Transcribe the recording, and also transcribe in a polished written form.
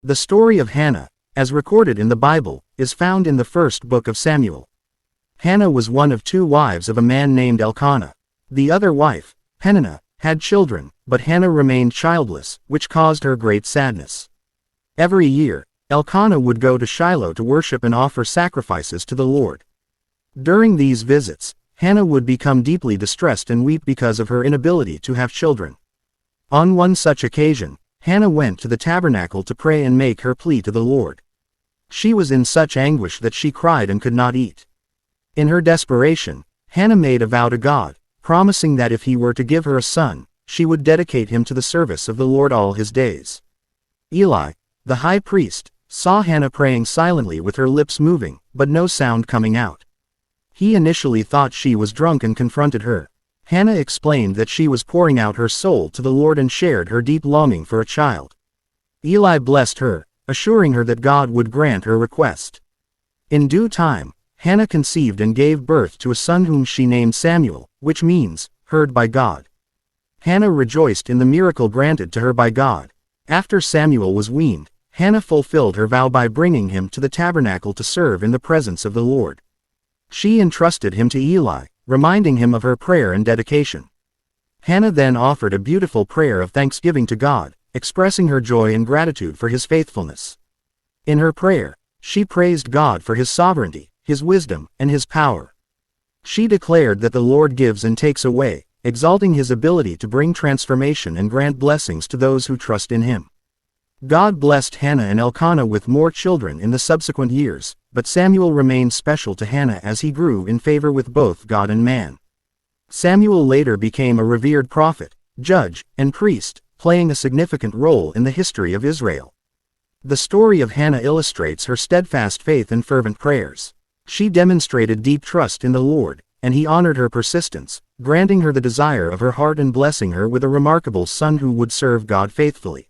The story of Hannah, as recorded in the Bible, is found in the first book of Samuel. Hannah was one of 2 wives of a man named Elkanah. The other wife, Peninnah, had children, but Hannah remained childless, which caused her great sadness. Every year, Elkanah would go to Shiloh to worship and offer sacrifices to the Lord. During these visits, Hannah would become deeply distressed and weep because of her inability to have children. On one such occasion, Hannah went to the tabernacle to pray and make her plea to the Lord. She was in such anguish that she cried and could not eat. In her desperation, Hannah made a vow to God, promising that if he were to give her a son, she would dedicate him to the service of the Lord all his days. Eli, the high priest, saw Hannah praying silently with her lips moving, but no sound coming out. He initially thought she was drunk and confronted her. Hannah explained that she was pouring out her soul to the Lord and shared her deep longing for a child. Eli blessed her, assuring her that God would grant her request. In due time, Hannah conceived and gave birth to a son whom she named Samuel, which means, heard by God. Hannah rejoiced in the miracle granted to her by God. After Samuel was weaned, Hannah fulfilled her vow by bringing him to the tabernacle to serve in the presence of the Lord. She entrusted him to Eli, reminding him of her prayer and dedication. Hannah then offered a beautiful prayer of thanksgiving to God, expressing her joy and gratitude for his faithfulness. In her prayer, she praised God for his sovereignty, his wisdom, and his power. She declared that the Lord gives and takes away, exalting his ability to bring transformation and grant blessings to those who trust in him. God blessed Hannah and Elkanah with more children in the subsequent years, but Samuel remained special to Hannah as he grew in favor with both God and man. Samuel later became a revered prophet, judge, and priest, playing a significant role in the history of Israel. The story of Hannah illustrates her steadfast faith and fervent prayers. She demonstrated deep trust in the Lord, and he honored her persistence, granting her the desire of her heart and blessing her with a remarkable son who would serve God faithfully.